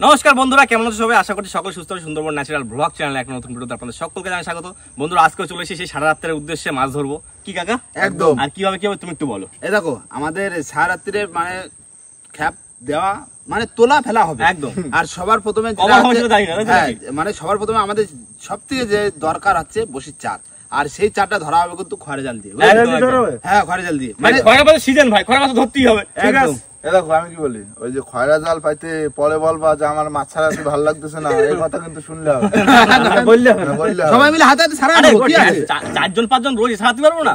নমস্কার বন্ধুরা, কেমন আছো সবাই? আশা করছি সকল সুস্থ আর সুন্দরবন ন্যাচারাল ব্লগ চ্যানেলে এক নতুন ভিডিওতে আপনাদের সকলকে জানাই স্বাগত। বন্ধুরা, আজকে চলে এসেছি সেই সারা রাত্রের উদ্দেশ্যে মাছ ধরবো। কি কাকা? একদম। আর কিভাবে তুমি একটু বলো। এই দেখো, আমাদের সারা রাত্রে মানে খ্যাপ দেওয়া মানে তোলা ফেলা হবে একদম। আর সবার প্রথমে মানে সবার প্রথমে আমাদের সব থেকে যে দরকার হচ্ছে বসির চার, আর সেই চারটা ধরা হবে কিন্তু খড়ে জাল দিয়ে। হ্যাঁ, খড়ে জাল দিয়ে, মানে খয়রা মাছের সিজন ভাই, খয়রা মাছ ধরতেই হবে। ঠিক আছে, দেখো আমি কি বলি, ওই যে খয়রা জাল পাইতে পরে বলবা যে আমার মাছ ছাড়া ভালো লাগতেছে না, এই কথা কিন্তু শুনলে হবে। সবাই মিলে হাতে হাতে সারা চারজন পাঁচজন রোজ সারাতে পারবো না।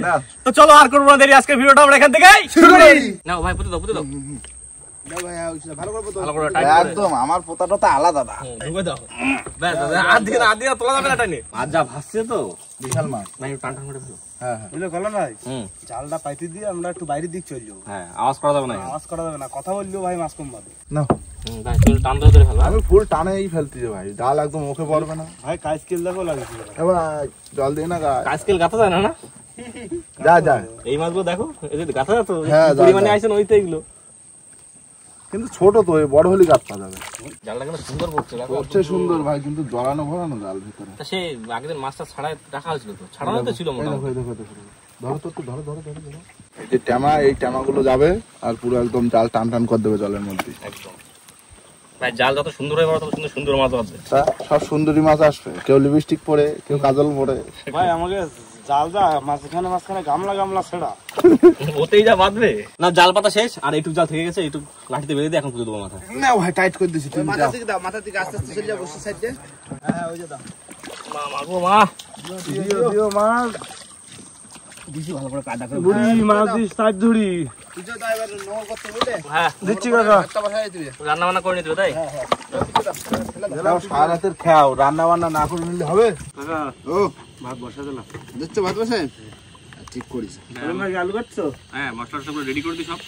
না তো চলো আর করবো না দেরি, আজকের ভিডিওটা আমরা এখান থেকে শুরু করি। নাও ভাই, পুঁতে দাও পুঁতে দাও। একদম আমার পোতাটা তো আলাদা। তোলা যাবে না টানে, মাছ যা ভাসছে তো বিশাল মাছ। টান টান করে ফেলো। জালটা পাইতে দিয়ে আমরা একটু বাইরের দিক চলে যাবো। হ্যাঁ, আওয়াজ করা যাবে না। আওয়াজ করা যাবে না, কথা বললেও ভাই মাছ কম পাবে না। ভাই তুমি টান ধরে ফেলো। আমি ফুল টানেই ফেলতে ভাই, জাল একদম মুখে পড়বে না ভাই। কাজকেল দেখো লাগছে এবার জল দিয়ে না গায়ে। কাজকেল গাথা যায় না না? যা যা এই মাছগুলো দেখো, এই যে গাথা যাতো হ্যাঁ, পরিমাণে আইছেন ওইতে এগুলো। কিন্তু ছোট তো, বড় হলে গাছ পা যাবে। জালটা কিন্তু সুন্দর করছে সুন্দর ভাই, কিন্তু জড়ানো ভরানো জাল ভিতরে। সে আগের দিন মাছটা ছাড়াই রাখা হয়েছিল তো, ছাড়ানো তো ছিল মোটামুটি। ধরো তো, ধরো ধরো ধরো ধরো। এই যে ট্যামা, এই ট্যামাগুলো যাবে আর পুরো একদম জাল টান টান করে দেবে জলের মধ্যে। একদম ভাই, জাল যত সুন্দর হয় তত সুন্দর সুন্দর মাছ আসবে। সব সুন্দরী মাছ আসবে, কেউ লিপস্টিক পরে, কেউ কাজল পরে। ভাই আমাকে জালটা মাঝখানে মাঝখানে গামলা গামলা ছেড়া ওতেই যা বাঁধবে না। জাল পাতা শেষ, আর এইটুক জাল থেকে গেছে, এইটুক লাঠিতে বেঁধে দিয়ে এখন পুজো দেবো মাথা। না ভাই, টাইট করে দিছি। তুমি মাথা থেকে দাও, মাথা থেকে আস্তে আস্তে চলে যাও বসির সাইডে। হ্যাঁ ওই যে দাও মা মারবো মা। দিও মাছ দিছি ভালো করে কাদা করে। বুড়ি মাছ দিস সাইড ধরি বুঝছো তো, এবার নোংর করতে বুঝলে। হ্যাঁ, দিচ্ছি কাকা। একটা বসাই দিবে। রান্না বান্না করে নিতে হবে তাই। দাও, সারা রাতের খাও, রান্না বান্না না করে নিলে হবে। কাকা ও ভাত বসা দিলাম। দিচ্ছ ভাত বসে? ঠিক করিস। ভাই আলু কাটছো? হ্যাঁ, মশলা সব রেডি করে দিই সব।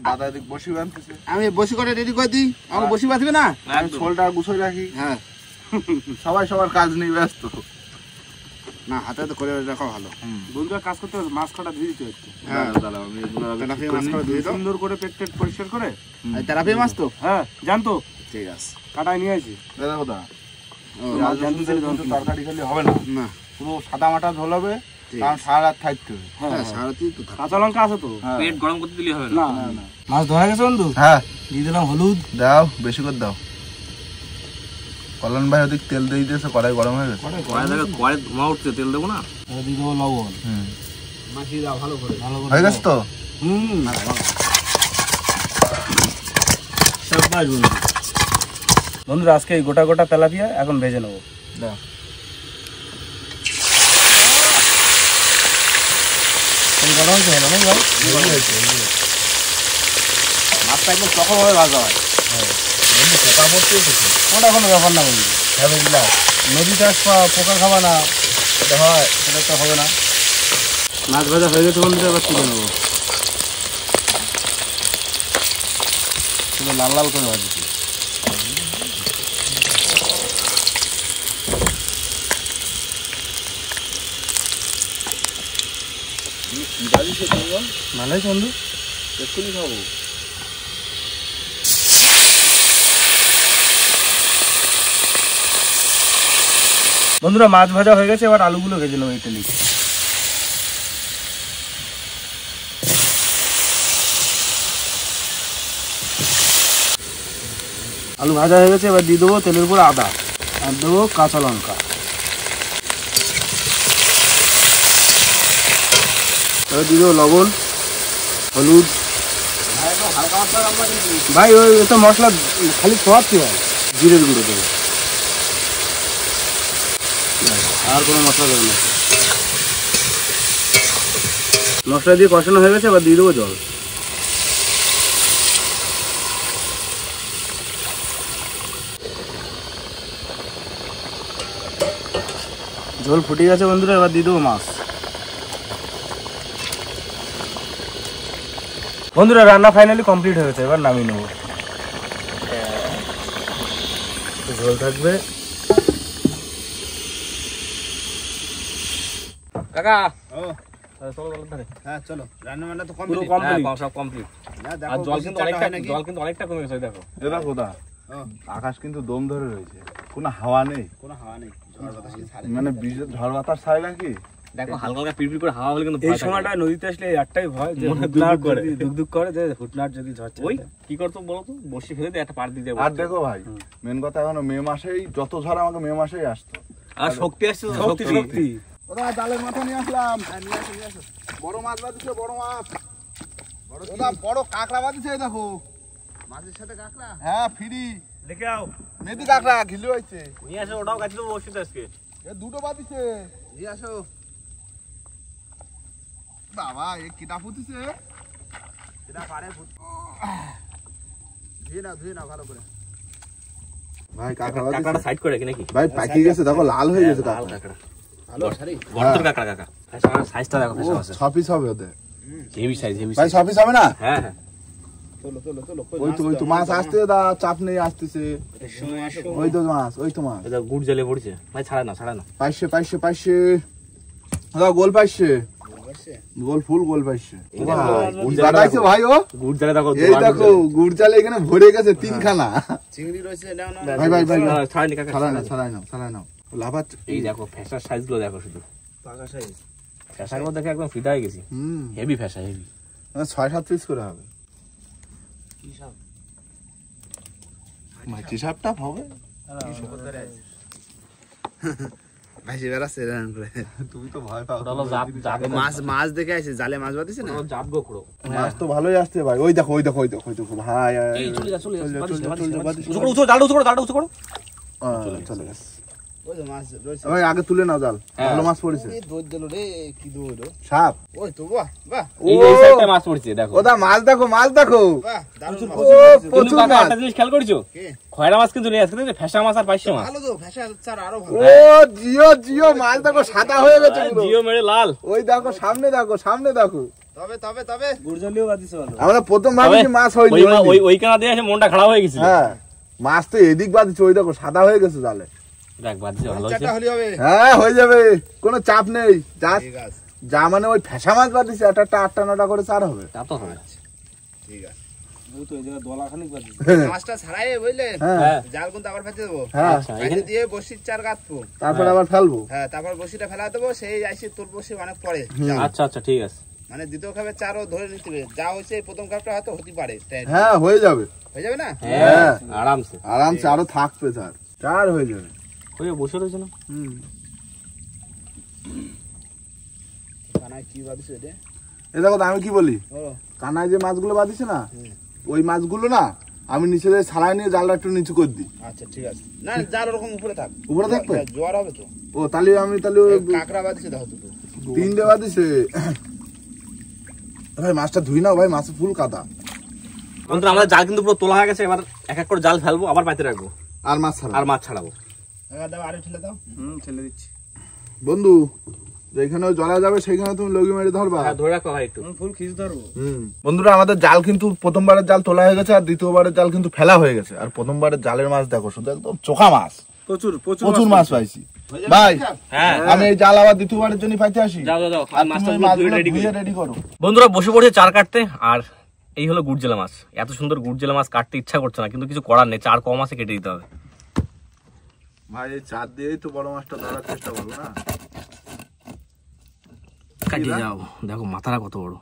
দাদা এদিক বসি বানতেছে, আমি বসি করে রেডি করে দিই। আমাকে বসি বাঁধবে না? আমি ছোলটা গুছিয়ে রাখি। হ্যাঁ, সবাই সবার কাজ নিয়ে ব্যস্ত। না হাতে তো করে রাখা ভালো। বন্ধুরা কাজ করতে হবে, মাছ কাটা দিয়ে দিতে হচ্ছে। হ্যাঁ, আমি এগুলো আগে তেলাপিয়া মাছ করে দিয়ে দাও। সুন্দর করে পেট পরিষ্কার করে। তেলাপিয়া মাছ তো? হ্যাঁ জানতো, ঠিক আছে। কাটায় নিয়ে আসি। দাদা কোথা ও, কিন্তু তরকারি খেলে হবে না, না পুরো সাদা মাটা ঝোল হবে, ঠিক কারণ সারা রাত থাকতে হবে। হ্যাঁ, সারাতেই তো থাকে। কাঁচা লঙ্কা আছে তো? পেট গরম করতে দিলে হবে না না। মাছ ধরা গেছে বন্ধু? হ্যাঁ দিয়ে দিলাম হলুদ। দাও, বেশি করে দাও। কল্যাণ ভাই ওদিক তেল দিয়ে দিয়েছে, কড়াই গরম হয়ে গেছে। কড়াই ধোঁয়া উঠছে, তেল দেবো না। দিয়ে দেবো লবণ। মাখিয়ে দাও ভালো করে। হয়ে গেছে তো? বন্ধুরা আজকে এই গোটা গোটা তেলাপিয়া এখন ভেজে নেবো। দাও। মাছটা একদম চকম ভাবে ভাজা হয়। ওটা কোনো ব্যাপার না বন্ধু, নদী চাষ পোকা খাওয়া না, এটা হয়, সেটা তো হবে না। মাছ ভাজা হয়ে গেছে বন্ধুরা, এবার তুলে নেবো। লাল লাল করে ভাজছি। ভালোই বন্ধু, এক্ষুনি খাবো। বন্ধুরা মাছ ভাজা হয়ে গেছে, এবার আলুগুলো ভেজে নেবো এটা নিয়ে। আলু ভাজা হয়ে গেছে, এবার দিয়ে দেবো তেলের উপর আদা, আর দেবো কাঁচা লঙ্কা, এবার দিয়ে দেবো লবণ, হলুদ। ভাই ওই তো মশলা খালি খাওয়াচ্ছি ভাই, জিরের গুঁড়ো দেবো, আর কোনো মশলা দেবো না। মশলা দিয়ে কষানো হয়ে গেছে, এবার দিয়ে দেবো জল। ঝোল ফুটে গেছে বন্ধুরা, এবার দিয়ে দেবো মাছ। বন্ধুরা রান্না ফাইনালি কমপ্লিট হয়ে গেছে, এবার নামিয়ে নেবো। ঝোল থাকবে। কাকা ও চলো ধারে। হ্যাঁ চলো, রান্না বান্না তো পুরো কমপ্লিট। সব কমপ্লিট। আর জল কিন্তু অনেকটা কমে গেছে দেখো। এ দেখো দা, আকাশ কিন্তু দম ধরে রয়েছে, কোনো হাওয়া নেই, মানে ঝড় বাতাস ছাড়ে নাকি। দেখো হালকা হালকা পিড়পিড় করে হাওয়া হলে কিন্তু এই সময়টা নদীতে আসলে একটাই ভয় যে দুক করে যে হুটনাট যদি ঝড় ওই কি করতো বলতো, বসি ফেলে দিয়ে একটা পার দিয়ে দেবো। আর দেখো ভাই, মেন কথা এখনো মে মাসেই, যত ঝড় আমাকে মে মাসেই আসতো। আর শক্তি আসছে, শক্তি ওরা জালের মাথা নিয়ে আসলাম, নিয়ে আসো। বড় মাছ বাঁধিছে, বড় মাছ, বড় কাঁকড়া বাঁধিছে। দেখো মাছের সাথে কাঁকড়া, হ্যাঁ ফ্রি দেখে আও, মেদি কাঁকড়া ঘিলু হয়েছে। নিয়ে আসো, ওটাও কাছে দেবো বসিতে আজকে। এ দুটো বাঁধিছে, নিয়ে আসো। বাবা এ কিটা ফুটিছে, এটা পারে ধুয়ে নাও ভালো করে। ভাই কাঁকড়া কাঁকড়াটা সাইড করে রাখি নাকি? ভাই পাকি গেছে, দেখো লাল হয়ে গেছে লাল কাঁকড়া। কাঁকড়া, ভালো সারি গর্তের কাঁকড়া কাকা। সাইজটা দেখো, ফেসা আছে, 6 পিস হবে ওদের। হেভি সাইজ, হেভি ভাই সাইজ। 6 পিস হবে না? হ্যাঁ হ্যাঁ, ওই তো মাছ আসতে দা, চাপ নেই, আসতেছে। ওই তো মাছ, ওই তো মাছ। এটা গুড় জ্বালিয়ে পড়ছে ভাই, ছাড়া না, ছাড়া না। পাইছে দাদা, গোল পাইছে, গোল ফুল গোল পাইছে। দাদাইছে ভাই, ও গুড় জ্বালিয়ে দেখো, এই দেখো গুড় চালে এখানে ভরে গেছে 3খানা। চিংড়ি রয়েছে, নাও না ভাই ছাড়ানি কাকা, ছাড়াই নাও লাভাত। এই দেখো ফেসার সাইজ গুলো দেখো, শুধু পাকা সাইজ। ফেসার মধ্যে দেখে একদম ফিদা হয়ে গেছি। Heavy ফেসা, heavy. 6-7 পিস করে হবে। কি সব মাটি সাপটা হবে। ভাইসে বেড়াচ্ছে এরকম করে। তুমি তো ভয় পাও। ওটা হলো জাত মাছ দেখে আসে, জালে মাছ বাঁধিছে না। জাত গোখরো। মাছ তো ভালোই আসছে ভাই। ওই দেখো ভাই, এই চলে যা, চলে যা, চলে উঁচু করো, দাঁড়াও, উঁচু করো। চলে গেছে। ওই তো মাছ রয়েছে। ওই আগে তুলে নাও জাল, ভালো মাছ পড়েছে। এই দৌড় দিল রে, কি দৌড় সাপ। ওই তো, বাহ বাহ এই সাইডটা মাছ পড়ছে দেখো। ওদা মাছ দেখো বাহ, দারুণ মাছ। ও প্রচুর কাকা মাছ। একটা জিনিস খেয়াল করেছো, কে? খয়রা মাছ কিন্তু নিয়ে আসছে, ফেসা মাছ আর পাইছে মাছ। ভালো তো, ফেসা চার আরো ভালো। ও জিও মাছ দেখো, সাদা হয়ে গেছে পুরো। জিও মেরে লাল। ওই দেখো সামনে দেখো। তবে গুড়জলিও বাদিছে ভালো। আমরা প্রথম ভাবছি মাছ হয়নি। ওই কানা দিয়ে এসে মনটা খারাপ হয়ে গেছিল। হ্যাঁ মাছ তো এদিক বাদিছে, ওই দেখো সাদা হয়ে গেছে জালে। দেখ বাদছে, ভালো হয়েছে। চারটা হলি হবে। হ্যাঁ হয়ে যাবে, কোনো চাপ নেই। ঠিক আছে, যা মানে ওই ফেসা মাছ বাদিছে, একটা 8টা-9টা করে চার হবে। তা তো হবে। ঠিক আছে। ওই তো এই জায়গা দলাখানিক বাদিছে। মাছটা ছাড়াই বুঝলেন, হ্যাঁ জাল কিন্তু আবার ফেলতে দেবো। হ্যাঁ আচ্ছা, ফেলে দিয়ে বসির চার গাঁথবো। তারপরে আবার ফেলবো। হ্যাঁ, তারপর বসিটা ফেলা দেবো, সেই আইসি তুলবো, সে অনেক পরে। আচ্ছা ঠিক আছে। মানে দ্বিতীয় খাপে চারও ধরে নিতে হবে। যা হয়েছে এই প্রথম খাপটা হয়তো হতে পারে। হ্যাঁ হয়ে যাবে, হয়ে যাবে না? হ্যাঁ আরামসে আরামসে আরো থাকবে চার হয়ে যাবে। ওই বসে রয়েছে না। কানায় কি বাদিছে এটা? এই দেখো আমি কি বলি, ও কানায় যে মাছগুলো বাদিছে না, ওই মাছগুলো না আমি নিচে ছাড়াই নিয়ে জালটা একটু নিচু করে দিই। আচ্ছা ঠিক আছে। না জাল ওরকম উপরে থাক, উপরে থাকবে? জোয়ার হবে তো। ও তাহলে আমি কাঁকড়া বাদিছে দেখো দুটো, 3টে বাদিছে। ভাই মাছটা ধুই নাও ভাই, মাছে ফুল কাদা। বন্ধুরা আমাদের জাল কিন্তু পুরো তোলা হয়ে গেছে, এবার এক এক করে জাল ফেলবো, আবার পাইতে রাখবো, আর মাছ ছাড়া, আর মাছ ছাড়াবো। এবার দাও, আরে ঠেলে দাও। ছেলে দিচ্ছি। বন্ধু যেখানে জলা যাবে সেখানে তুমি লগি মেরে ধরবা। হ্যাঁ ধরে রাখো ভাই একটু। ফুল খিচ ধরবো। বন্ধুরা আমাদের জাল কিন্তু প্রথমবারের জাল তোলা হয়ে গেছে, আর দ্বিতীয়বারের জাল কিন্তু ফেলা হয়ে গেছে। আর প্রথমবারের জালের মাছ দেখো, শুধু একদম চোখা মাছ, প্রচুর মাছ পাইছি ভাই। হ্যাঁ আমি এই জাল আবার দ্বিতীয়বারের জন্য পাইতে আসি। যাও আর তুমি মাছগুলো ধুয়ে রেডি করো। বন্ধুরা বসে পড়ছে চার কাটতে, আর এই হলো গুড়জেলা মাছ। এত সুন্দর গুড়জেলা মাছ কাটতে ইচ্ছা করছে না, কিন্তু কিছু করার নেই, চার কম আছে, কেটে দিতে হবে। ভাই এই চার দিয়েই তো বড় মাছটা ধরার চেষ্টা করবো না। কাটিয়ে যাও, দেখো মাথাটা কত বড়।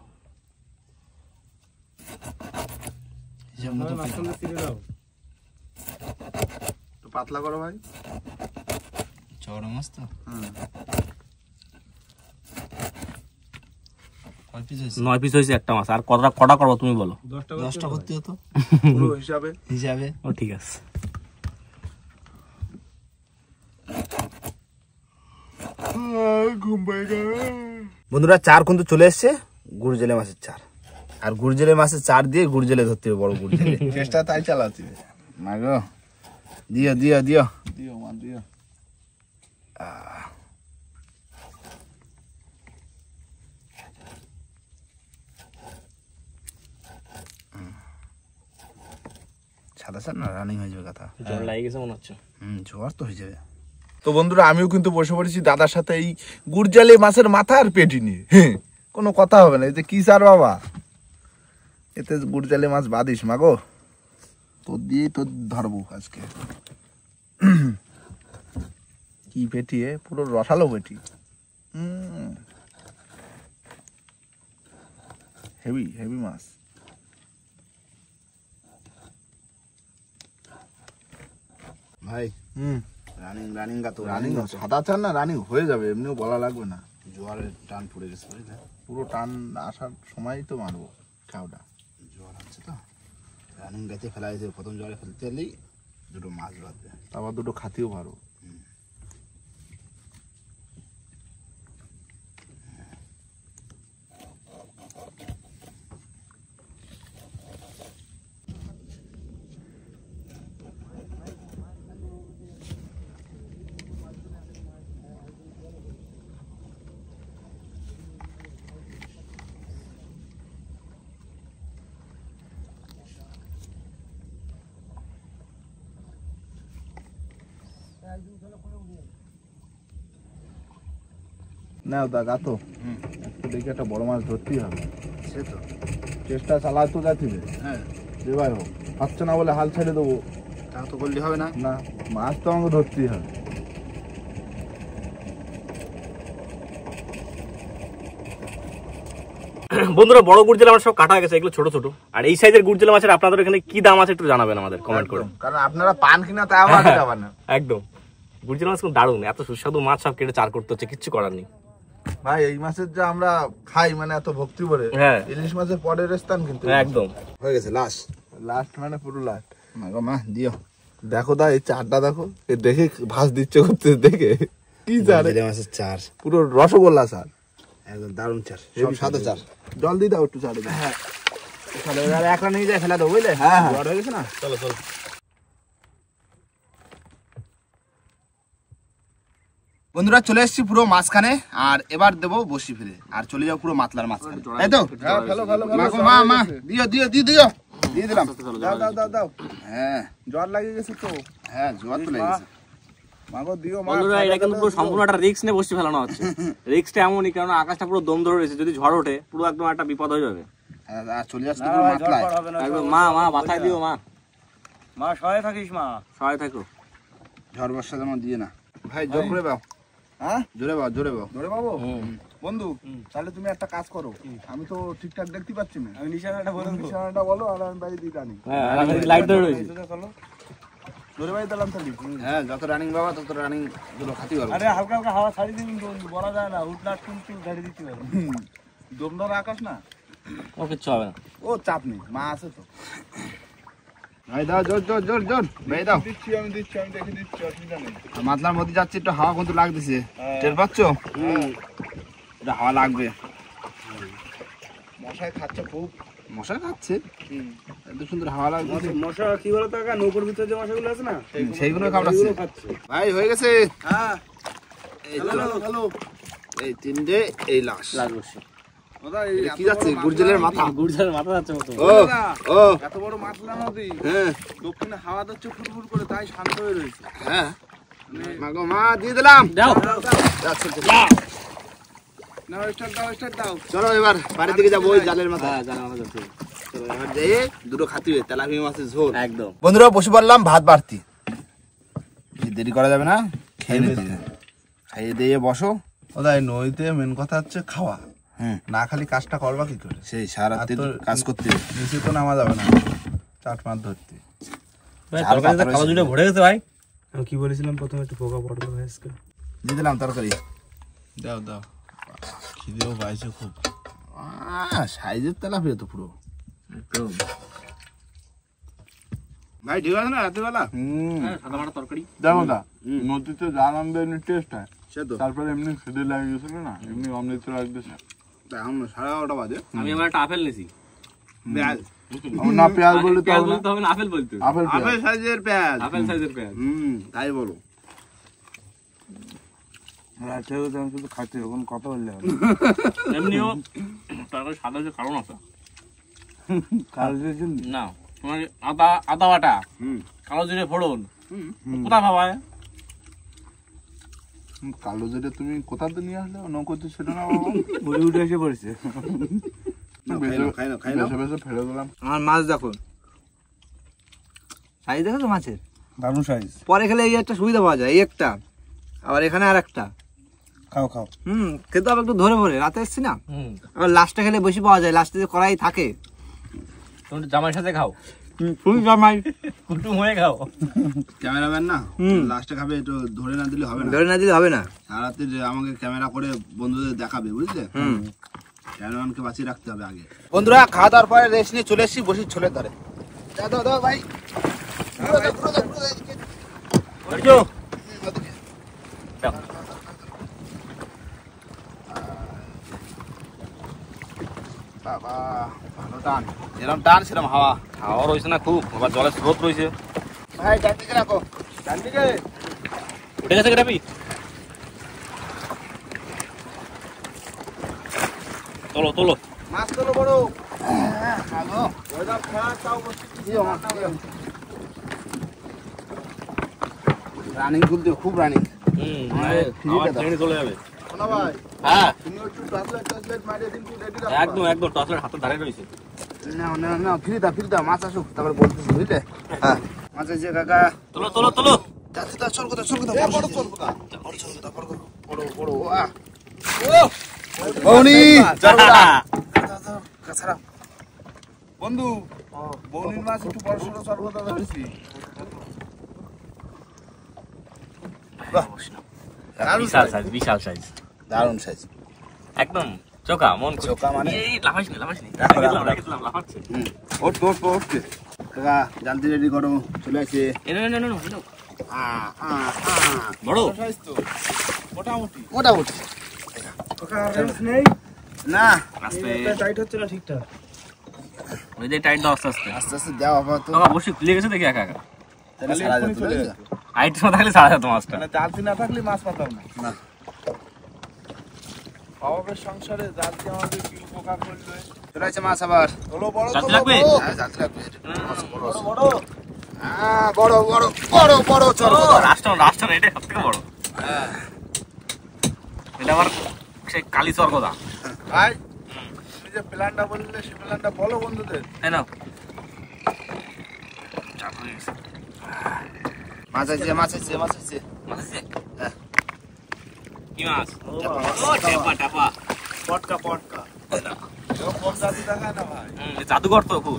পাতলা করো ভাই, চওড়া মাছ তো। 9 পিস হয়েছে একটা মাছ। আর কটা করবো তুমি বলো? 10টা করতে হতো পুরো হিসাবে। ও ঠিক আছে। বন্ধুরা চার কিন্তু চলে এসছে, গুড়জেলে মাছের চার। আর গুড়জেলে মাছের চার দিয়ে গুড়জেলে ধরতে হবে, বড় গুড়জেলে। চেষ্টা তাই চালাচ্ছি। না গো, দিও দিও মা দিও। সাদা সার না রানিং হয়ে যাবে কথা। জল লাগে গেছে মনে হচ্ছে। ঝড় তো হয়ে যাবে। তো বন্ধুরা আমিও কিন্তু বসে পড়েছি দাদার সাথে এই গুড়জালে মাছের মাথা আর পেটি নিয়ে। কোনো কথা হবে না। এই যে কি স্যার বাবা, এতে গুড় জালে মাছ বাদিস মাগো, তোর দিয়েই তোর ধরবো আজকে। কি পেটি পুরো রসালো পেটি, হেভি হেভি মাছ। ভাই রানিং রানিং গা তো রানিং সাদা চান না, রানিং হয়ে যাবে, এমনিও বলা লাগবে না। জোয়ারের টান পড়ে গেছে, পুরো টান আসার সময়ই তো মারবো খাওয়াটা। জোয়ার হচ্ছে তো রানিং গাছে ফেলা হয়েছে, প্রথম জোয়ারে ফেলতে গেলেই দুটো মাছ বাঁধবে, আবার দুটো খাতিও পারো। না দা গাতো দেখে একটা বড় মাছ ধরতেই হবে, সে তো চেষ্টা চালাতে যাচ্ছি। হ্যাঁ যে ভাই হোক, হচ্ছে না বলে হাল ছেড়ে দেবো তা তো করলে হবে না। না, মাছ তো আমাকে ধরতেই হবে। বন্ধুরা বড় গুড় জেলা আমার সব কাটা গেছে, এগুলো ছোট ছোট। আর এই সাইজের গুড় জেলা মাছের আপনাদের এখানে কি দাম আছে একটু জানাবেন আমাদের কমেন্ট করে, কারণ আপনারা পান কিনা তা আমার যাবেন না। একদম গুড় জেলা মাছ কিন্তু দারুণ, এত সুস্বাদু মাছ সব কেটে চার করতে হচ্ছে, কিচ্ছু করার নেই ভাই। এই মাছের যা আমরা খাই মানে এত ভক্তি করে, হ্যাঁ ইলিশ মাছের পরের স্থান কিন্তু একদম হয়ে গেছে লাস্ট লাস্ট, মানে পুরো লাস্ট। মা গো মা দিও। দেখো দা এই চারটা দেখো, এ দেখে ভাস দিচ্ছে করতে, দেখে কি চার, জেলে মাছের চার, পুরো রসগোল্লা চার, একদম দারুণ চার, সব সাদা চার। জল দিয়ে দাও একটু চারে। হ্যাঁ আর একটা নিয়ে যায় ফেলা দেবো, বুঝলে? হ্যাঁ হ্যাঁ জোয়ার হয়ে গেছে না। চলো চলো। বন্ধুরা চলে এসেছি পুরো মাঝখানে, আর এবার দেবো বসি ফিরে, আর চলে যাও পুরো মাতলার মাঝখানে, তাই তো? হ্যাঁ ফেলো ফেলো মা গো মা মা দিও দিও দিও দিও, দিয়ে দিলাম। দাও দাও দাও দাও, হ্যাঁ জ্বর লাগিয়ে গেছে তো হ্যাঁ জোয়ার তো লেগেছে। মাগো দিও মা। বন্ধুরা এটা কিন্তু পুরো সম্পূর্ণ একটা রিস্ক নিয়ে বসে ফেলানো হচ্ছে। রিস্কটা এমনই কারণ আকাশটা পুরো দম ধরে রয়েছে, যদি ঝড় ওঠে পুরো একদম একটা বিপদ হয়ে যাবে। হ্যাঁ, আর চলে যাচ্ছে পুরো মাতলায়। একদম মা মা বাতায় দিও মা, মা সহায় থাকিস মা। সবাই থাকো। ঝড় বর্ষা যেমন দিয়ে না ভাই, জোর করে বাও। হ্যাঁ জোরে বাও, জোরে বাও। ধরে পাবো বন্ধু। তাহলে তুমি একটা কাজ করো, আমি তো ঠিকঠাক দেখতে পাচ্ছি না, আমি নিশানাটা বলুন তো। নিশানাটা বলো আর আমি বাইরে দিয়ে জানি। হ্যাঁ লাইট ধরে রয়েছে। ধরে বাইরে দিলাম তাহলে। হ্যাঁ যত রানিং বাবা তত রানিং দুটো খাতি পারবো। আরে হালকা হালকা হাওয়া ছাড়ি দিবি তো, বলা যায় না, উঠলাট কিন্তু ঝাড়ি দিতে পারে। দমদার আকাশ না, ও কিচ্ছু হবে না। ও চাপ নেই, মা আছে তো। ভাই দাও জোর জোর জোর জোর, ভাই দাও। দিচ্ছি আমি দেখে দিচ্ছি, অসুবিধা নেই। আর মাতলার মধ্যে যাচ্ছে, একটু হাওয়া কিন্তু লাগতেছে, টের পাচ্ছ? এটা হাওয়া লাগবে। মশাই খাচ্ছে খুব, মশা খাচ্ছে, এত সুন্দর হাওয়া লাগছে। মশা কি বলতো কাকা, নৌকোর ভিতরে যে মশাগুলো আছে না, সেইগুলো কামড়াচ্ছে। ভাই হয়ে গেছে। হ্যাঁ এই তো, হ্যালো। এই তিনটে, এই লাশ। রাজবর্ষী এটা কি যাচ্ছে? গুড়জেলের মাথা। গুড় জেলার মাথা যাচ্ছে মতো। ও ও এত বড় মাতলা নদী, হ্যাঁ দক্ষিণে হাওয়া দিচ্ছে ফুটফুট করে, তাই শান্ত হয়ে রয়েছে। হ্যাঁ মা গো মা দিয়ে দিলাম। যাও যাচ্ছে, নাও স্টার্ট দাও। চলো এবার বাড়ির দিকে যাবো, ওই জালের মাথা। হ্যাঁ জানা মাথা যাচ্ছে চলো এবার যেয়ে দুটো খাতি হয়ে তেলাপিয়া মাছের ঝোল। একদম। বন্ধুরা বসে পড়লাম ভাত বাড়তি, দেরি করা যাবে না, খেয়ে নিতে খাইয়ে দিয়ে বসো। ও দাই নদীতে মেন কথা হচ্ছে খাওয়া, হুম না খালি কাজটা করবা কি করে? সেই সারাদিন আর তো- কাজ করতে হবে। নিচে তো নামা যাবে না, চাট মাছ ধরতে। ভাই তরকারিতে খাওয়া জুড়ে ভরে গেছে ভাই। আমি কি বলেছিলাম প্রথমে, একটু পোকা পড়লো আজকে। দিয়ে দিলাম তরকারি। দাও দাও, খিদেও পাইছে খুব। সাইজের তেলাপিয়া তো পুরো। ভাই ঠিক আছে না রাত্রিবেলা? সাদা মাটা তরকারি। দেখো দা, নদীতে জাল আনবে এমনি টেস্ট হয়, সে তো তারপরে এমনি খিদে লাগে গেছিল না, এমনি অমৃত লাগতেছে। এখন 11:30 বাজে। আমি আবার একটা আপেল নিছি। পেঁয়াজ, না পেঁয়াজ বললে তো পেঁয়াজ হবে না। বলতে হবে না, আপেল বলতে হবে। আপেল আপেল সাইজের পেঁয়াজ। আপেল সাইজের পেঁয়াজ। তাই বলো। রাতে আমি শুধু খাচ্ছি, এখন কথা বললে হবে। এমনিও তরকারি সাদা যে কারণ আছে কাল দিয়েছেন না, তোমার আদা বাটা, কালো জিরে ফোড়ন, কোথায় পাবা? কালো যেটা তুমি কোথা থেকে নিয়ে আসলে নৌকোতে, সেটা না বাবা? উঠে উঠে এসে পড়েছে। খাই নাও। ফেলে দিলাম। আমার মাছ দেখো, সাইজ দেখো তো মাছের, দারুণ সাইজ। পরে খেলে এই একটা সুবিধা পাওয়া যায়, এই একটা, আবার এখানে আর একটা। খাও। খেতে হবে একটু ধরে ভরে, রাতে এসছি না, আবার লাস্টে খেলে বেশি পাওয়া যায়, লাস্টে যে কড়াই থাকে। তুমি জামাইয়ের সাথে খাও, ফুল জামাই কুটুম হয়ে খাও। ক্যামেরাম্যান না লাস্টে খাবে, একটু ধরে না দিলে হবে না। ধরে না দিলে হবে না। সারাতে যে আমাকে ক্যামেরা করে বন্ধুদের দেখাবে, বুঝলে? ক্যামেরাম্যানকে বাঁচিয়ে রাখতে হবে আগে। বন্ধুরা খাওয়া দাওয়ার পরে রেস্ট নিয়ে চলে এসেছি বসি ছোলের ধারে। দাও ভাই, বাবা ভালো টান, যেরকম টান সেরকম হাওয়া। হাওয়া রয়েছে না খুব, আবার জলের স্রোত রয়েছে। ভাই ডান দিকে রাখো, ডান দিকে। উঠে গেছে কেটাপি, তোলো মাছ তোলো বড়। ভালো রানিং খুলতে, খুব রানিং। চলে যাবে। ভাই হ্যাঁ তুমি একটু টসলেট মারিয়ে দিন, রেডি একদম টসলের হাতে ধারে রয়েছে। না ফ্রি দাও, মাছ আসুক তারপরে বলতেছি, বুঝলে? হ্যাঁ মাছ আছে কাকা। তোলো যাচ্ছে তা চল কোথা, বড় বন্ধু, বৌনির মাছ একটু বড় সড়ো সর্বদা ধরেছি। বিশাল সাইজ, দারুণ সাইজ একদম চোকা মন চোকা মানে লাফাসনি লাফাচ্ছে। ওঠতে কাকা জালতি রেডি করো, চলে আসে। বড় সাইজ তো মোটামুটি। মোটামুটি নেই না, আস্তে টাইট হচ্ছে না ঠিকঠাক। ওই যে টাইট দাও আস্তে আস্তে। আস্তে আস্তে দেওয়া আপাতত। অবশ্যই খুলে গেছে দেখি একা তাহলে সারা যেত, চলে বুঝলে? যেত। হাইট না থাকলে সারা যেত মাছটা। মানে জালতি না থাকলে মাছ পাতাম না। না অভাবের সংসারে জালতি আমাদের কি উপকার করলো। চলে আসে মাছ আবার। হলো বড় তো জালতি লাগবে? হ্যাঁ জালতি লাগবে। বড়। হ্যাঁ বড় চল। রাষ্ট্র এটা সব থেকে বড়। এটা আবার সেই কালী স্বর্গদা। ভাই তুমি যে প্ল্যানটা বললে সে প্ল্যানটা বলো বন্ধুদের। তাই না? মাছ আছে। মাছ আছে? হ্যাঁ। কি মাছ? ও টাপা। পটকা এরকম কম জালতি দেখায় না ভাই। জাদুঘর তো খুব।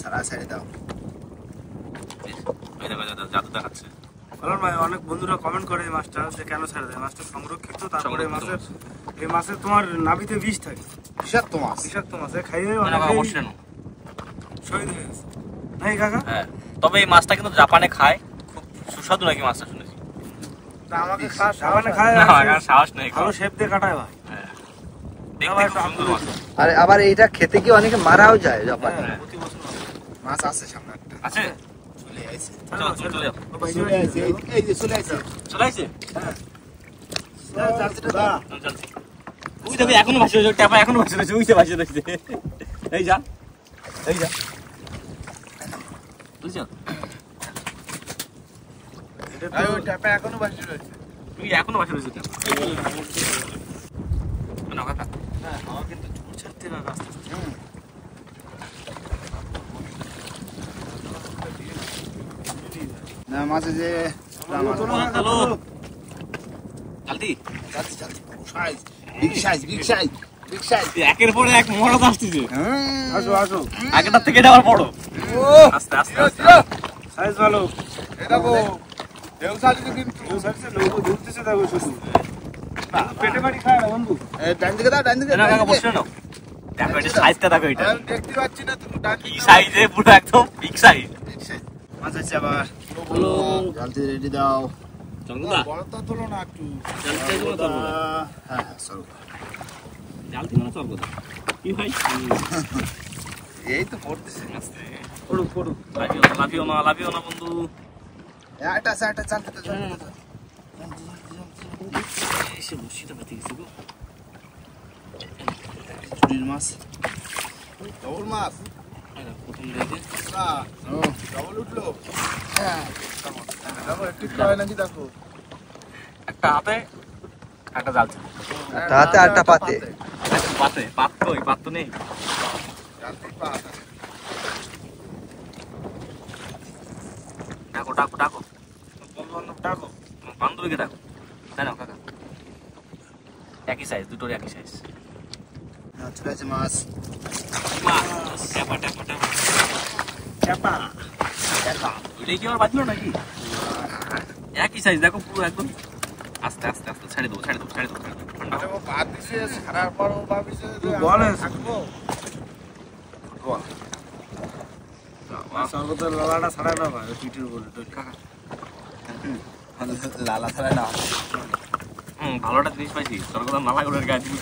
সারা সাইডে দাও। এই দেখো জাদু দেখাচ্ছে। কারণ ভাই অনেক বন্ধুরা কমেন্ট করে এই মাছটা যে কেন ছেড়ে দেয়, মাছটা সংরক্ষিত, তারপরে এই মাছের তোমার নাভিতে বিষ থাকে, বিষাক্ত মাছ। বিষাক্ত মাছ, খাইয়ে অবশ্যই না। শহীদ হয়ে গেছে। নাই কাকা? হ্যাঁ, তবে এই মাছটা কিন্তু জাপানে খায়, খুব সুস্বাদু নাকি মাছটা শুনেছি। তা আমাকে সাবানে খায়, না, আমার সাহস নেই। ভালো শেপ দিয়ে কাটায় ভাই। দেখতে খুব সুন্দর মাছ। আর আবার এইটা খেতে কি অনেকে মারাও যায় জাপানে। মাছ আছে সামনে একটা। আছে? চলে আসে। চলে যাও। এই যে চলে আসে। চলে আসছে? জালতিটা দাও। চলছে। ওই দেখো এখনো ভাসে রয়েছে, ট্যাপা এখনো ভাসে রয়েছে, ওইটা ভাসে রয়েছে। এই যা। বুঝছো? ওই ট্যাপে এখনো বাকি রয়েছে। তুই এখনো ভাসে রয়েছে ট্যাপা। না কাকা। হ্যাঁ, আমার কিন্তু ঝুল ছাড়তে না রাস্তা। না মাছ আছে। চলো। জালতি। জালতি সাইজ, বিগ সাইজ। একের পরে এক মহারাজ আসতেছে। আসো। আগেটার থেকে এটা আবার বড়। আস্তে। সাইজ ভালো। এই দেখো ঢেউ ছাড়ছে কিন্তু। কেউ ছাড়ছে, লোকও ধরতেছে দেখো শুধু। পেটে বাড়ি খায় না বন্ধু। ডান দিকে দাও, ডান দিকে। না কাকা বসে নাও। দেখো এটা সাইজটা দেখো এটা। আমি দেখতে পাচ্ছি না তুমি ডান কি সাইজে পুরো একদম বিগ সাইজ। মাছ আছে আবার। জালতি রেডি দাও। চঙ্গুদা। বড়টা তোলো না একটু। জালতি গুলো চঙ্গুদা। হ্যাঁ চলো। জালতি মানে চঙ্গুদা। কি ভাই? এই তো পড়তেছে। পড়ু। লাভিও না বন্ধু। একটা জালতিটা এসে বসিটা বাতি গেছে গো। চুরির মাছ। ডবল মাছ প্রথম দেখে। না ও ডবল উঠলো। হ্যাঁ দেখো একটু হয় নাকি দেখো। একটা হাতে একটা জালতি। তাতে আটটা পাতে। পাত তো নেই। ডাকো ডাকো ডাকো ডাকো বান্ধবীকে ডাকো, তাই না কাকা? একই সাইজ, দুটোর একই সাইজ। চলে আসে মাছ। মাছ ট্যাপা ট্যাপা ট্যাপা চাপা ট্যাপা। ওইটাই কি আমার বাজলো নাকি? একই সাইজ দেখো পুরো একদম। আস্তে আস্তে আস্তে ছেড়ে দেবো ছেড়ে দেবো ছেড়ে দেবো ছেড়ে দেবো, ঠান্ডা হোক। বাদ দিছে ছাড়ার পরও ভাবিছে তুই বলে বল। সর্বতের লালাটা ছাড়া না ভাই পিঠের উপরে লালা ছাড়া না। ভালো একটা জিনিস পাইছি, তোর কথা নালা করে গায়ে দিয়ে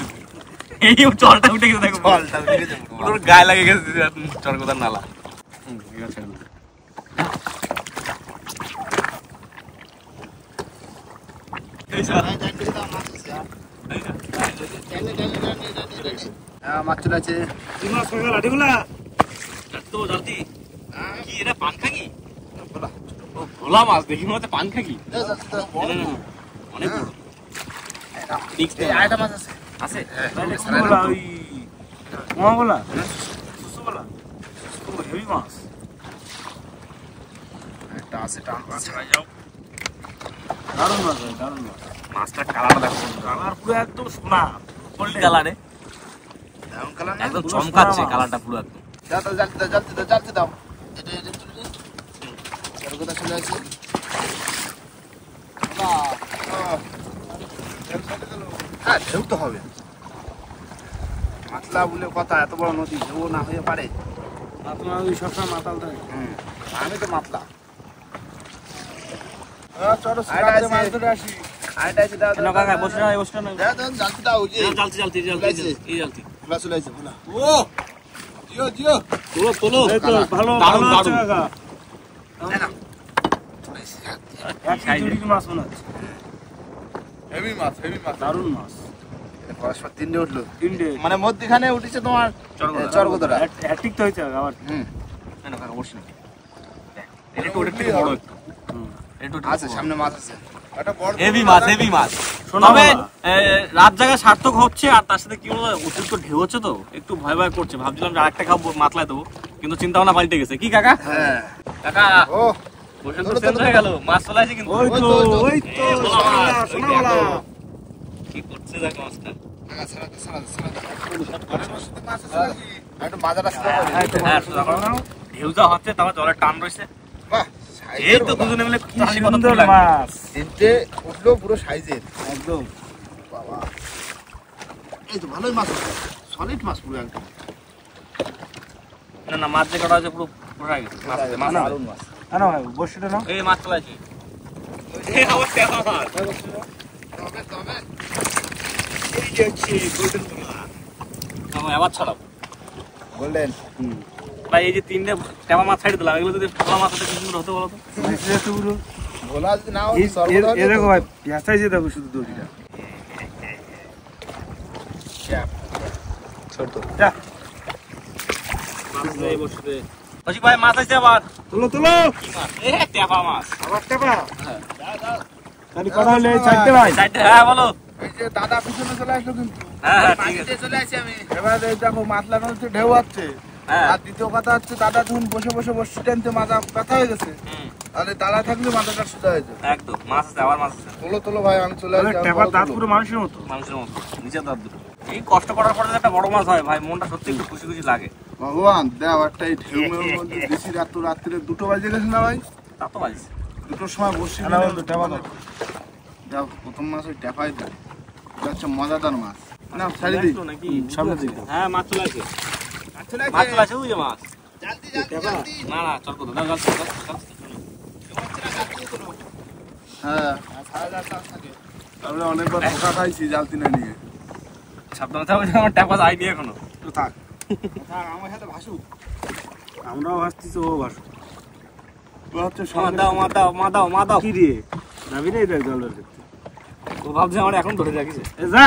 এই চলটা উঠে গেছে দেখো, জলটা উঠে গেছে পুরো। পুরো গায়ে লাগে গেছে চরকদার নালা। হ্যাঁ মাছ চলে আছে। তুই মাছ পাবে লাঠিগুলা তো জাতি কি এটা পানখাকি? ও ভোলা মাছ দেখি মনে হচ্ছে পানখাকি। অনেক বড়। এই আরেকটা মাছ আছে। আছে বলা ওই কোয়া বলা সুসু বলা হেভি মাছ একটা আছে টান মাছ। যাও। দারুণ মাছ ভাই দারুণ মাছ মাছটা কালারটা দেখো, কালার পুরো একদম সোনা গোল্ড কালারে এমন কালার না? একদম পুরো চমকাচ্ছে সোনা মাছ। কালারটা পুরো একদম। দাও দাও জ্বালতে দাও জ্বালতে দাও জ্বালতে দাও। এটা এটা তুলে দে। চরকদা চলে আসে। হ্যাঁ ঢেউ তো হবে। মাতলা বলে কথা, এত বড় নদী ঢেউ না হয়ে পারে। আপনার ওই সবসময় মাতাল দেয় আমি তো মাতলা। চলো আরেকটা আছে। মাছ ধরে আসি। আরেকটা আছে, দাও দাও, কাকা দাও, বসে দাও। না বসে না দাও, দাও, জ্বালতে দাও, ওই যে। জ্বালতি জ্বালতি জ্বালতি এই জ্বালতি ভোলা চলে আসে, ভোলা। ও জিও জিও। তোলো তোলো। এই তো ভালো দারুণ, ভালো আছে দারুণ। কাকা এই নাও। এক কেজি মাছ মনে হচ্ছে হেভি মাছ হেভি মাছ। দারুণ মাছ এটা পরস্পর তিনটে উঠলো। তিনটে মানে মধ্যখানে উঠেছে তোমার চরকদরা। হ্যাট্রিক তো হয়েছে আবার হুম না কাকা বসে না। এটা একটু ওটা থেকে বড় একটু। একটু আছে, সামনে মাছ আছে। একটা বড় হেভি মাছ হেভি মাছ। শোনা তবে বাবা। রাত জায়গা সার্থক হচ্ছে, আর তার সাথে কি বলবো অতিরিক্ত ঢেউ হচ্ছে তো একটু ভয় ভয় করছে। ভাবছিলাম যে আরেকটা খাবো মাতলায় দেবো, কিন্তু চিন্তা ভাবনা পাল্টে গেছে। কি কাকা? হ্যাঁ। কাকা ও বসে তো চেঞ্জ হয়ে গেল, মাছ চলে আসে কিন্তু। ওই তো ওই তো এই বলা মাছ, ওই শোনা বলা দেখো। কি করছে দেখো মাছটা। একটু মাজাটা সোজা করে দিই। হ্যাঁ, সোজা করো। ঢেউ যা হচ্ছে তারপর জলের টান রয়েছে। বাহ এই তো দুজনে মিলে কি টানি কত সুন্দর লাগে। মাছ তিনটে উঠলো পুরো সাইজের। একদম বাবা, এই তো ভালোই মাছ আছে, সলিড মাছ পুরো একদম। না না মাছ যে কটা আছে পুরো পুরো হয়ে গেছে। মাছ আছে, মাছ আছে। দারুণ মাছ। না ভাই বসিটা না এই মাছ চলে আসে। এই অবস্থা মাছ। তবে তবে এই যে হচ্ছে গোল্ডেন কালার। আবার ছাড়াবো। গোল্ডেন। ভাই এই যে তিনটে টেপা মাছ ছাড়ি দিলাম, এগুলো যদি পোলা মাছ হতো কি সুন্দর হতো বলো তো। ভোলা যদি না হতো সর্বদা হতো। এ দেখো ভাই পেঁচাইছে দেখো শুধু দড়িটা ছোট। যা মাছ নেই বসে। কৌশিক ভাই মাছ আছে আবার। তুলো তুলো কি মাছ? এ টেপা মাছ। আবার টেপা খালি কথা হলে চারটে ভাই চারটে, হ্যাঁ বলো। এই যে দাদা পিছনে চলে আসলো কিন্তু। হ্যাঁ হ্যাঁ ঠিক আছে। মাঝিতে চলে আসি আমি। এবার এই দেখো মাতলা নদীতে ঢেউ আছে। হ্যাঁ আর দ্বিতীয় কথা হচ্ছে দাদা যখন বসে বসে বসে টানতে মাথা ব্যথা হয়ে গেছে। হুম, তাহলে দাঁড়া থাকলে মাথাটা সোজা হয়ে যাবে। একদম মাছ আছে, আবার মাছ আছে। তোলো তোলো ভাই আমি চলে আসি। টেপার দাঁত পুরো মানুষের মতো মানুষের মতো নিচের দাঁত দুটো। এই কষ্ট করার পরে যদি একটা বড় মাছ হয় ভাই, মনটা সত্যি একটু খুশি খুশি লাগে। ভগবান দেও একটা এই ঢেউয়ের মধ্যে বেশি রাত্রে 2টো বাজে গেছে না ভাই? তা তো বাজছে। 2টোর সময় বসে না বন্ধু টেপা দাও দাও প্রথম মাছ ওই টেপাই দেয়। এটা হচ্ছে মজাদার মাছ। না ছাড়ি দিই। আসলো নাকি? সামনে দিকে হ্যাঁ মাছ চলে আসে। মাছ চলে মাছ আসে। চলে আসে, ওই যে মাছ। জলদি জলদি জলদি। না না চল কোথাও দাও, চল চল চল। হ্যাঁ সারা রাত চাষ থাকে। তাহলে অনেকবার ধোকা খাইছি জাল কিনে নিয়ে। সাবধানে থাকো, আমার ট্যাপা যায়নি এখনো। তো থাক। থাক, আমার সাথে ভাসুক। আমরাও ভাসতেছি ও ভাস ও হচ্ছে মা সঙ্গে দাও মা দাও মা দাও মা দাও। কি রে যাবি না দেখ জলের ভিতরে ও ভাবছে আমার এখন ধরে রাখিছে। এ যা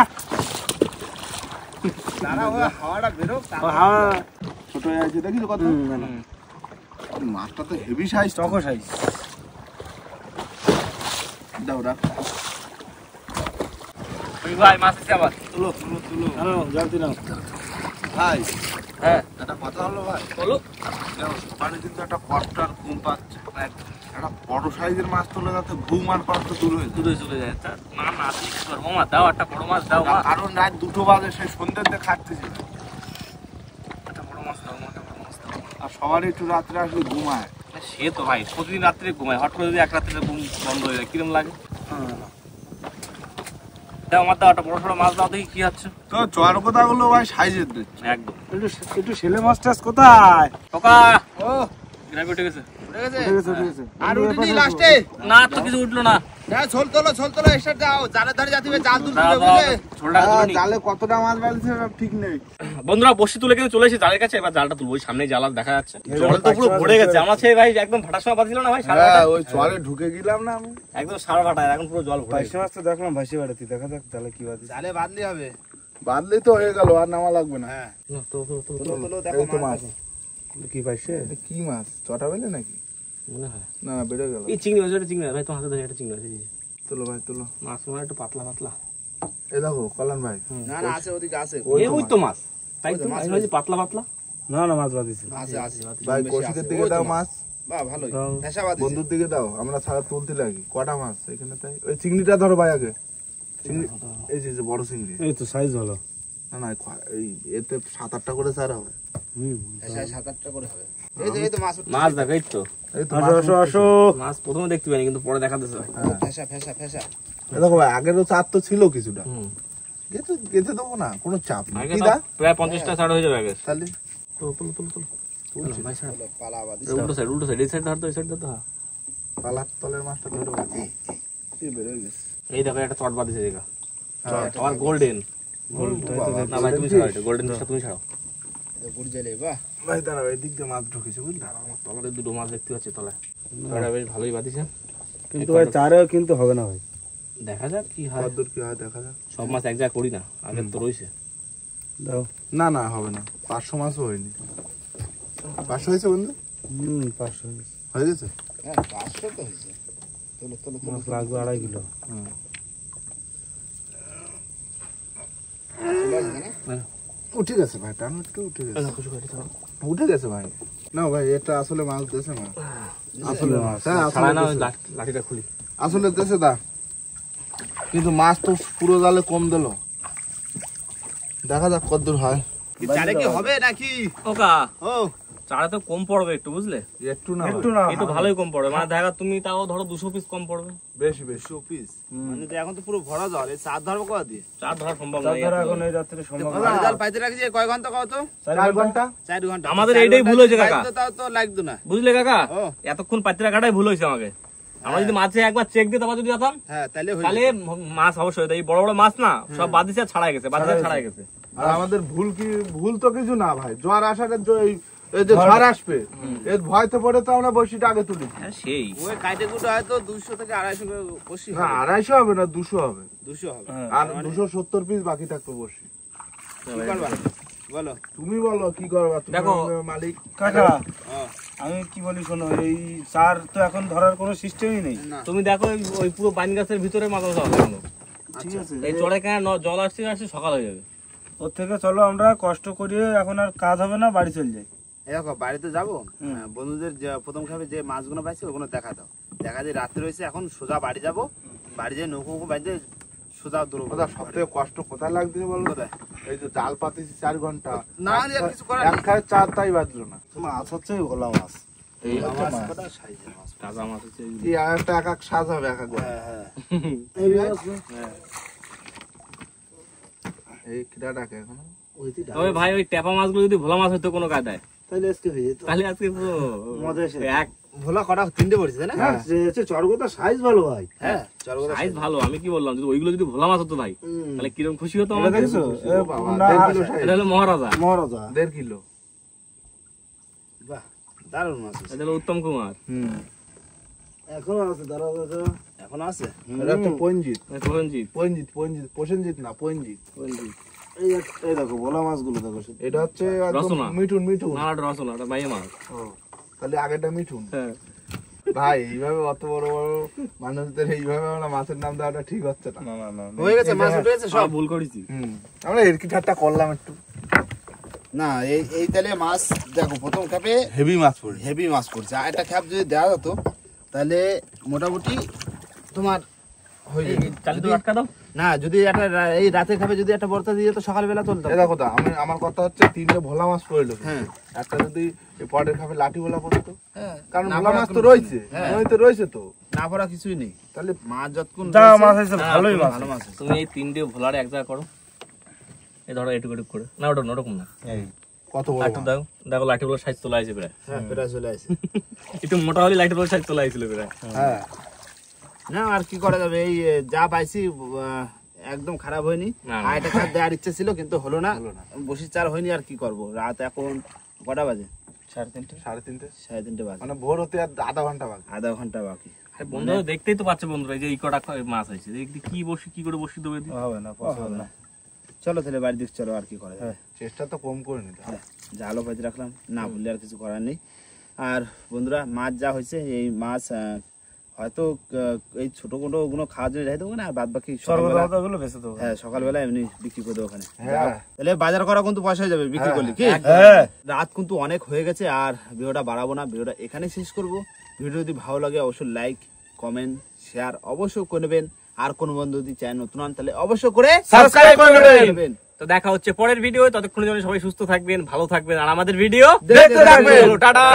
দাঁড়া, ওই হাওয়াটা বেরোক, ও তারপর- হাওয়া ছোট হয়ে আছে দেখিস কত? মাছটা তো হেভি সাইজ। চকো সাইজ দাও রাখ। ওই ভাই মাছ আছে আবার। তুলো তুলো তুলো আনো জলদি নাও ভাই হ্যাঁ একটা কথা হলো ভাই, বলো। মানে কিন্তু একটা কষ্টার ঘুম পাচ্ছে, একটা বড় সাইজের মাছ তোলে যাতে ঘুম আর কষ্ট দূর হয়ে যায়। দূরে চলে যায় তা না না তুমি কি করবো মা, দাও একটা বড় মাছ দাও মা, কারণ রাত 2টো বাজে, সেই সন্ধ্যেতে খাচ্তেছি না। একটা বড় মাছ দাও মা, একটা বড় মাছ দাও। আর সবারই একটু রাত্রে আসলে ঘুমায়। সে তো ভাই প্রতিদিন রাত্রে ঘুমায়, হট করে যদি এক রাত্রে ঘুম বন্ধ হয়ে যায় কিরম লাগে। দাও আমার, দাও একটা বড় সড়ো মাছ দাও, দেখি কি হচ্ছে। তো চর কথাগুলো ভাই সাইজের দিচ্ছে। একদম একটু ছেলে মাছ টাছ কোথায়? কাকা ও গ্রামে উঠে গেছে। উঠে গেছে? উঠে গেছে, উঠে গেছে। আর উঠেনি লাস্টে? না তো কিছু উঠলো না। ছোল তোলো স্টার্ট দাও, জালের ধারে যাতে জাল তুলতে দাও, হবে, দাও, বুঝলে? ছোটটা তুলে নি। জালে কতটা মাছ বেলছে ঠিক নেই। বন্ধুরা বসি তুলে কিন্তু চলে এসেছি জালের কাছে, এবার জালটা তুলবো। ওই সামনে জাল আর দেখা যাচ্ছে, জল তো পুরো ভরে গেছে। আমার সেই ভাই একদম ভাটার সময় বাঁধছিল না ভাই, সারা হ্যাঁ, ভাটা ওই চরে ঢুকে গেলাম না আমি। একদম সারা ভাটায়, এখন পুরো জল ভরে গেছে। পাইছে মাছ তো দেখলাম ভাসি বেড়াতে, দেখা যাক তাহলে কি বাদ। জালে বাঁধলে হবে। বাদলি তো হয়ে গেল, আর নামা লাগবে না। হ্যাঁ তো তোলো তোলো, দেখো এই তো মাছ। কি পাইছে? এটা কি মাছ? চটা বেলে নাকি? মনে হয় না না, বেড়ে গেল। এই চিংড়ি মাছ, এটা চিংড়ি মাছ ভাই, তোমার হাতে ধরে একটা চিংড়ি মাছ। তোলো ভাই তোলো। মাছ মানে একটু পাতলা পাতলা। এই দেখো কল্যাণ ভাই, না না, আছে ওদিকে আছে। ওই তো মাছ, তাই তো মাছ ভাই পাতলা পাতলা। না না, মাছ বাঁধিছে। আছে আছে ভাই বেশি কৌশিকের আছে। দিকে ওই তো দাও মাছ। মাছ, বাহ ভালোই, দাও। ফেসা বাঁধিছে। বন্ধুর দিকে দাও, আমরা সারা তুলতে লাগি। কটা মাছ এখানে? তাই ওই চিংড়িটা ধরো ভাই আগে। চিংড়ি, এই যে বড় চিংড়ি। এই তো সাইজ ভালো। না না, এই এতে 7-8টা করে স্যার হবে। ফেসা 7-8টা করে হবে। এই তো মাছ উঠছে। মাছ দেখো, এই তো এই তো আসো আসো আসো। মাছ প্রথমে দেখতে পাইনি, কিন্তু পরে দেখা দিচ্ছে ভাই। ফেসা ফেসা ফেসা। এই দেখো ভাই, আগেরও চার তো ছিল কিছুটা। হুম, গেতে দেবো না, কোনো চাপ নেই। আগে কি তো দা প্রায় 50টা ছাড় হয়ে যাবে আগে। তাহলে তুলো তুলো তুলো তুলো। ভাই ছাড়, চলো, পালা বাঁধিছে। উল্টো সাইড, এই সাইড ধর তো, এই সাইড ধর তো। হ্যাঁ। পালার তলের মাছটা ধরো ভাই। এই বেরো গেছে। এই দেখো একটা চট বাঁধিছে দেখা, হ্যাঁ, আবার গোল্ডেন। বাবা, না ভাই তুমি ছাড়ো, এটা গোল্ডেন ফিশটা তুমি ছাড়ো। এই গুড় জেলে, বাহ। ভাই দাঁড়াও, এই দিক দিয়ে মাছ ঢুকেছে বুঝলি। আমার তলাতে দুটো মাছ দেখতে পাচ্ছি তলায়, এটা বেশ ভালোই বাঁধিছে। কিন্তু ভাই চারেও কিন্তু হবে না ভাই। দেখা যাক কি হয়। কতদূর কি হয় দেখা যাক। সব মাছ এক জায়গায় করি না, আগের তো রয়েছে। দাও। না না, হবে না। 500 মাছও হয়নি। 500 হয়েছে বন্ধু? 500 হয়েছে। হয়ে গেছে? হ্যাঁ 500 তো হয়েছে। তোলো তোলো তোলো। মাছ লাগবে 2.5 কিলো। হুম। চলে আসবে না? উঠে গেছে ভাই, টান উঠে উঠে গেছে। উঠে গেছে ভাই। না ভাই, এটা আসলে মাছ দেশে মাছ। আসলে মাছ। হ্যাঁ ছাড়া না, আসলে ওই দেশে। লাঠিটা খুলি। আসলে দেশে দা, কিন্তু মাছ তো পুরো জালে কম দিল। দেখা যাক কতদূর হয়। কি চারে কি হবে নাকি? ওকা ও চারা তো কম পড়বে একটু, বুঝলে? একটু না একটু ভাই, না। একটু ভালোই কম পড়বে, মানে দেখা তুমি তাও ধরো 200 পিস কম পড়বে। বেশি বেশি। 200 পিস। মানে তো এখন তো পুরো ভরা জল, এই চার ধরবো কত দিয়ে? চার ধরা সম্ভব চার নয় ধরা এখন। এখন এই রাত্রে সম্ভব না। ভরা জল পাইতে রাখছি কয় ঘন্টা কত? 4 ঘন্টা। 4 ঘন্টা। আমাদের 4 এইটাই ঘন্টা ভুল হয়েছে যদি কাকা। পাইতো তাও তো লাগতো না। বুঝলে কাকা, ও এতক্ষণ পাত্রা কাটাই ভুল হয়েছে আমাকে। আমরা যদি মাছে একবার চেক দিয়ে তারপর যদি যেতাম, হ্যাঁ তাহলে হয়ে তাহলে মাছ অবশ্যই হতো। এই বড় বড় মাছ না সব বাদিছে ছাড়াই গেছে, বাদিছে ছাড়াই গেছে। আর আমাদের ভুল কি? ভুল তো কিছু না ভাই, জ্বর আসার এই যে ঝড় আসবে এর ভয়তে পড়ে তো আমরা বসিটা আগে তুলি। হ্যাঁ সেই ওই কাইটে গুটো হয়তো 200 থেকে 250 বসি না, হবে। 250 হবে না, 200 হবে। 200 হবে। আর 270 পিস বাকি থাকবে বসি। কি করবা বলো? তুমি বলো কি করবা? তুমি দেখো। আমাদের মালিক। কাকা হ্যাঁ আমি কি বলি শোনো, এই চার তো এখন ধরার কোনো সিস্টেমই নেই। না তুমি দেখো ওই পুরো পাইন গাছের ভিতরে মাছ হবে। ঠিক আছে, এই চড়ে কেন জল আসছে সকাল হয়ে যাবে। ওর থেকে চলো আমরা কষ্ট করিয়ে এখন আর কাজ হবে না, বাড়ি চলে যাই। দেখো বাড়িতে যাবো, বন্ধুদের যে প্রথম খাবে যে মাছগুলো পাইছে ওগুলো দেখা দাও। দেখা যায় রাত্রে রয়েছে, এখন সোজা বাড়ি যাবো। বাড়ি যেয়ে নৌকো বাড়িতে সোজা দৌড়বো। কথা সবথেকে কষ্ট কোথায় লাগছে বলো? কোথায়? এই যে জাল পাতিছি 4 ঘন্টা, না আর কিছু করার এক নেই। খায় 4 তাই বাজলো না। মাছ হচ্ছে ভোলা মাছ। এই মাছ কটা সাইজের মাছ। তাজা মাছ হচ্ছে কি আর একটা এক এক সাজ হবে এক এক বার। হ্যাঁ এই কিটা ডাকে এখন। তবে ভাই ওই টেপা মাছগুলো যদি ভোলা মাছ হতো কোনো কায়দায়, তাহলে আজকে হয়ে যেত। তাহলে আজকে পুরো মজা এসে এক ভোলা কটা 3টে পড়েছে তাই না? চড়গোটা সাইজ ভালো ভাই। হ্যাঁ চলো সাইজ ভালো। আমি কি বললাম, যদি ওইগুলো যদি ভোলা মাছ হতো ভাই, তাহলে কিরকম খুশি হতো এটা আমাদের। দেখছো? ও বাবা, না, 1.5 কিলো size। এটা হলো মহারাজা, মহারাজা। 1.5 কিলো। বাহ দারুণ মাছ হয়েছে। এটা হলো উত্তম কুমার। এখনো আছে, দাঁড়াও দাঁড়াও। এখন আছে এটা তো পঞ্জিত। প্রসেনজিৎ, প্রসেনজিৎ না পঞ্জিত। এই দেখো ভোলা মাছগুলো দেখো শুধু। এটা হচ্ছে একদম রসনা। মিঠুন। না এটা রসনা, এটা বাইয়ে মাছ। ও, তাহলে আগেটা মিঠুন। হ্যাঁ ভাই এইভাবে অত বড় বড় মানুষদের এইভাবে আমরা মাছের নাম দেওয়াটা ঠিক হচ্ছে না। হয়ে গেছে, মাছ উঠে গেছে সব সব। ভুল করেছি। আমরা এর কি ঠাট্টা করলাম একটু। না এই তাহলে মাছ দেখো প্রথম খাপে হেভি মাছ পড়ে। হেভি মাছ পড়ছে, আর একটা খাপ যদি দেওয়া যেত তাহলে মোটামুটি তোমার হয়ে যেত। চালি তো আটকা দাও। না যদি একটা এই রাতে খাবে যদি একটা বর্তা দিয়ে তো সকালবেলা তুলতাম। এই দেখো দা, আমার কথা হচ্ছে 3টে ভোলা মাছ পড়লো। হ্যাঁ একটা যদি এই পটের খাপে লাঠি ভোলা পড়তো, হ্যাঁ কারণ না ভোলা পড়া মাছ তো কোনো- রয়েছে, হ্যাঁ। নদীতে রয়েছে তো, না পড়া কিছুই নেই, তাহলে মাছ যতক্ষণ যা রয়েছে, মাছ আছে ভালোই মাছ। ভালো মাছ আছে। তুমি এই 3টে ভোলারে এক জায়গা করো, এই ধরো এটুকু এটুকু করে, না ওটা ওরকম না, কত বড় লাঠি মাছ। দাও, দেখো লাঠিগুলো সাইজ তোলা আছে প্রায়, হ্যাঁ প্রায় চলে আসে। একটু মোটা হলে লাঠিগুলো সাইজ তোলা হয়েছিল প্রায়। হ্যাঁ না আর কি করা যাবে, এই যা পাইছি একদম খারাপ হয়নি। না, না। আর একটা খাপ দেওয়ার ইচ্ছে ছিল কিন্তু হলো না, বসি চার হয়নি। আর কি করব, রাত এখন কটা বাজে? 3:30 3:30 বাজে, মানে ভোর হতে আর আধা ঘন্টা বাকি। আধা ঘন্টা বাকি। আরে বন্ধুরা দেখতেই তো পাচ্ছে বন্ধুরা, এই যে এই কটা মাছ হয়েছে, দেখি কি বসি কি করে বসি দেবে। হবে না, পসিবল না। চলো তাহলে বাড়ির দিক চলো, আর কি করা যাবে। চেষ্টা তো কম করে নিতে হবে। হ্যাঁ, জালও পাইতে রাখলাম, না বললে আর কিছু করার নেই। আর বন্ধুরা মাছ যা হয়েছে, এই মাছ হয়তো এই ছোট মোটো ওগুলো খাওয়ার জন্য রেখে দেবো না, আর বাদ বাকি সর্বদা গুলো বেঁচে দেবো। হ্যাঁ সকালবেলা এমনি বিক্রি করে দেবো ওখানে। হ্যাঁ। তাহলে বাজার করা কিন্তু পয়সা হয়ে যাবে বিক্রি করলে, কি? হ্যাঁ রাত কিন্তু অনেক হয়ে গেছে, আর ভিডিওটা বাড়াবো না, ভিডিওটা এখানেই শেষ করব। ভিডিও যদি ভালো লাগে অবশ্যই লাইক কমেন্ট শেয়ার অবশ্যই করে নেবেন। আর কোন বন্ধু যদি চ্যানেল নতুন হন তাহলে অবশ্যই করে সাবস্ক্রাইব করে নেবেন। তো দেখা হচ্ছে পরের ভিডিও, ততক্ষণের জন্য সবাই সুস্থ থাকবেন, ভালো থাকবেন, আর আমাদের ভিডিও দেখতে থাকবেন। টাটা।